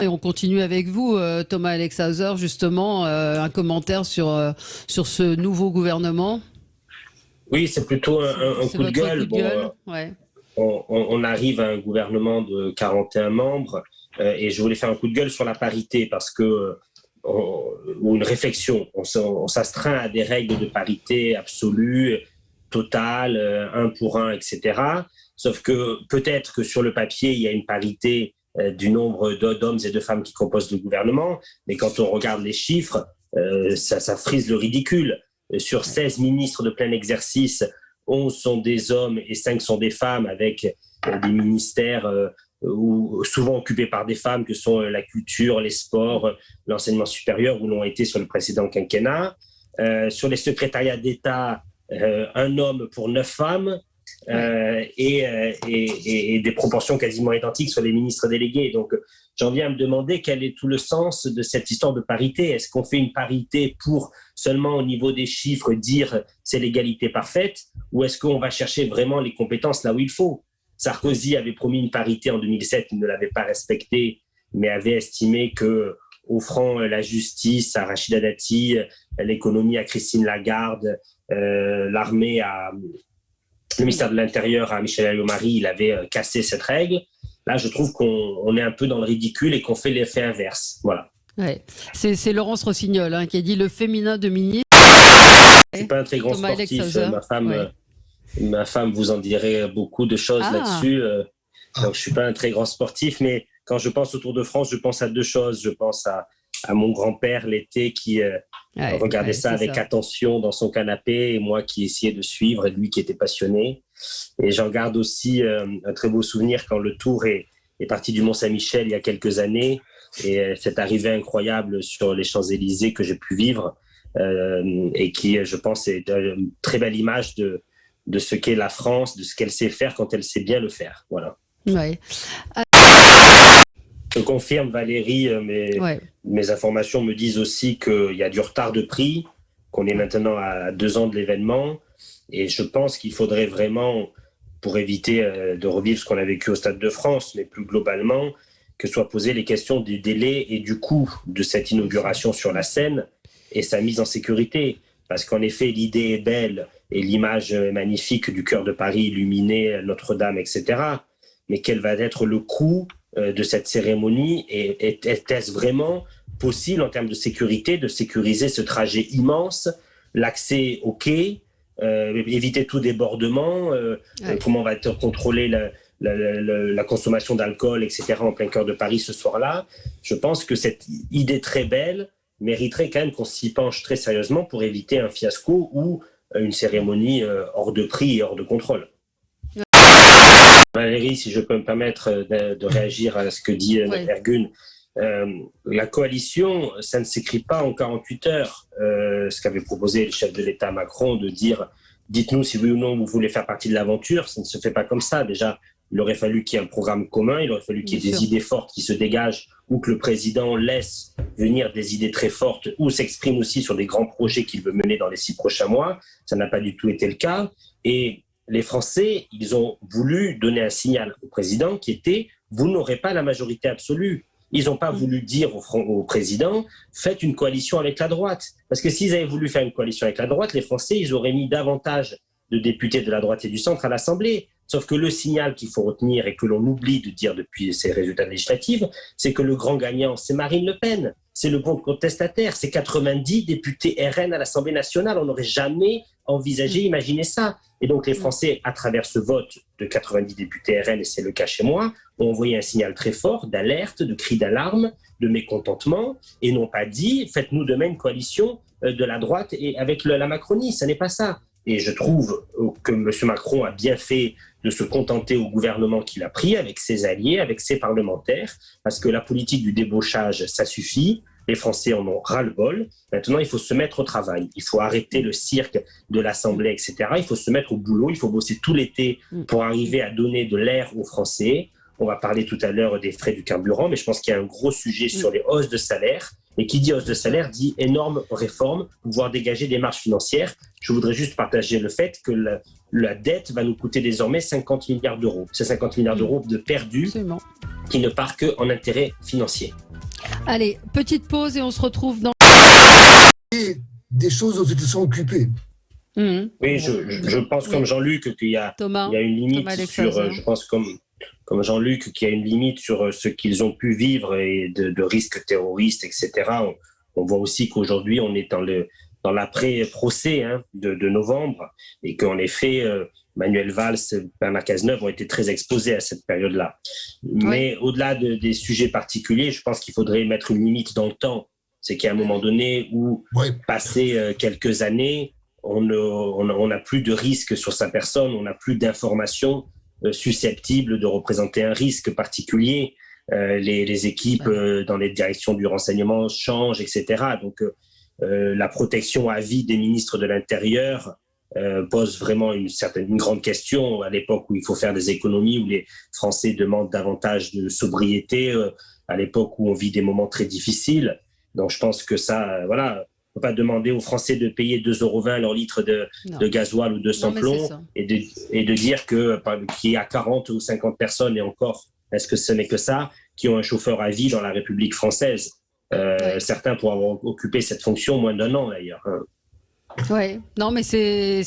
Et on continue avec vous, Thomas Alexhauser, justement, un commentaire sur ce nouveau gouvernement. Oui, c'est plutôt un coup de gueule. Ouais. On arrive à un gouvernement de 41 membres et je voulais faire un coup de gueule sur la parité parce que, ou une réflexion, on s'astreint à des règles de parité absolue, totale, 1 pour 1, etc. Sauf que peut-être que sur le papier, il y a une parité du nombre d'hommes et de femmes qui composent le gouvernement, mais quand on regarde les chiffres, ça frise le ridicule. Sur 16 ministres de plein exercice, 11 sont des hommes et 5 sont des femmes, avec des ministères souvent occupés par des femmes, que sont la culture, les sports, l'enseignement supérieur, où l'ont été sur le précédent quinquennat. Sur les secrétariats d'État, un homme pour 9 femmes. Et des proportions quasiment identiques sur les ministres délégués. Donc, j'en viens à me demander quel est tout le sens de cette histoire de parité. Est-ce qu'on fait une parité pour seulement au niveau des chiffres dire c'est l'égalité parfaite, ou est-ce qu'on va chercher vraiment les compétences là où il faut? Sarkozy avait promis une parité en 2007, il ne l'avait pas respectée, mais avait estimé que offrant la justice à Rachida Dati, l'économie à Christine Lagarde, l'armée à le ministère de l'Intérieur à Michel Alliot-Marie, il avait cassé cette règle. Là, je trouve qu'on est un peu dans le ridicule et qu'on fait l'effet inverse. Voilà. Ouais. C'est Laurence Rossignol qui a dit le féminin de Minier. Je ne suis pas un très grand Thomas sportif. Alexhauser. Ma femme vous en dirait beaucoup de choses là-dessus. Donc, je ne suis pas un très grand sportif, mais quand je pense au Tour de France, je pense à 2 choses. Je pense à mon grand-père l'été qui regardait ça avec attention dans son canapé, et moi qui essayais de suivre, et lui qui était passionné. Et j'en garde aussi un très beau souvenir quand le Tour est parti du Mont-Saint-Michel il y a quelques années, et cette arrivée incroyable sur les Champs-Élysées que j'ai pu vivre, et qui, je pense, est une très belle image de ce qu'est la France, de ce qu'elle sait faire quand elle sait bien le faire. Voilà. Ouais. Je confirme, Valérie, mes informations me disent aussi qu'il y a du retard de prix, qu'on est maintenant à 2 ans de l'événement. Et je pense qu'il faudrait vraiment, pour éviter de revivre ce qu'on a vécu au Stade de France, mais plus globalement, que soient posées les questions du délai et du coût de cette inauguration sur la scène et sa mise en sécurité. Parce qu'en effet, l'idée est belle et l'image magnifique du cœur de Paris illuminé, Notre-Dame, etc. Mais quel va être le coût de cette cérémonie, et est-ce vraiment possible en termes de sécurité de sécuriser ce trajet immense, l'accès aux quais, éviter tout débordement, comment va être contrôlée la consommation d'alcool, etc. en plein cœur de Paris ce soir-là. Je pense que cette idée très belle mériterait quand même qu'on s'y penche très sérieusement pour éviter un fiasco ou une cérémonie hors de prix et hors de contrôle. Valérie, si je peux me permettre de réagir à ce que dit notre Ergun, la coalition, ça ne s'écrit pas en 48 heures. Ce qu'avait proposé le chef de l'État Macron, de dire « dites-nous si oui ou non vous voulez faire partie de l'aventure », ça ne se fait pas comme ça. Déjà, il aurait fallu qu'il y ait un programme commun, il aurait fallu qu'il y ait des idées fortes qui se dégagent, ou que le président laisse venir des idées très fortes, ou s'exprime aussi sur des grands projets qu'il veut mener dans les 6 prochains mois. Ça n'a pas du tout été le cas. Et les Français, ils ont voulu donner un signal au président qui était « vous n'aurez pas la majorité absolue ». Ils n'ont pas voulu dire au président « faites une coalition avec la droite ». Parce que s'ils avaient voulu faire une coalition avec la droite, les Français, ils auraient mis davantage de députés de la droite et du centre à l'Assemblée. Sauf que le signal qu'il faut retenir et que l'on oublie de dire depuis ces résultats législatifs, c'est que le grand gagnant, c'est Marine Le Pen. C'est le bon contestataire. C'est 90 députés RN à l'Assemblée nationale. On n'aurait jamais envisagé, imaginé ça. Et donc les Français, à travers ce vote de 90 députés RN, et c'est le cas chez moi, ont envoyé un signal très fort d'alerte, de cri d'alarme, de mécontentement, et n'ont pas dit « faites-nous demain une coalition de la droite et avec la Macronie ». Ça n'est pas ça. Et je trouve que M. Macron a bien fait de se contenter au gouvernement qu'il a pris, avec ses alliés, avec ses parlementaires, parce que la politique du débauchage, ça suffit. Les Français en ont ras-le-bol. Maintenant, il faut se mettre au travail. Il faut arrêter le cirque de l'Assemblée, etc. Il faut se mettre au boulot. Il faut bosser tout l'été pour arriver à donner de l'air aux Français. On va parler tout à l'heure des frais du carburant, mais je pense qu'il y a un gros sujet sur les hausses de salaire. Et qui dit hausse de salaire dit énorme réforme, pouvoir dégager des marges financières. Je voudrais juste partager le fait que la dette va nous coûter désormais 50 milliards d'euros. C'est 50 milliards d'euros de perdus qui ne partent qu'en intérêts financiers. Allez, petite pause et on se retrouve dans... Et des choses dont ils se sont occupés. Oui, je pense comme Jean-Luc qu'il y a une limite sur, je pense comme Jean-Luc qu'il y a une limite sur ce qu'ils ont pu vivre et de risques terroristes, etc. On voit aussi qu'aujourd'hui, on est dans l'après-procès de novembre et qu'en effet, Manuel Valls et Bernard Cazeneuve ont été très exposés à cette période-là. Mais au-delà des sujets particuliers, je pense qu'il faudrait mettre une limite dans le temps. C'est qu'à un moment donné où, passé quelques années, on n'a plus de risque sur sa personne, on n'a plus d'informations susceptibles de représenter un risque particulier. Les équipes dans les directions du renseignement changent, etc. Donc, la protection à vie des ministres de l'Intérieur pose vraiment une grande question à l'époque où il faut faire des économies, où les Français demandent davantage de sobriété, à l'époque où on vit des moments très difficiles. Donc, je pense que ça, voilà, on ne peut pas demander aux Français de payer 2,20 € leur litre de gasoil ou de samplon et de dire qu'il y a 40 ou 50 personnes, et encore, est-ce que ce n'est que ça, qui ont un chauffeur à vie dans la République française. Certains pourront avoir occupé cette fonction moins d'1 an, d'ailleurs. Oui, non, mais c'est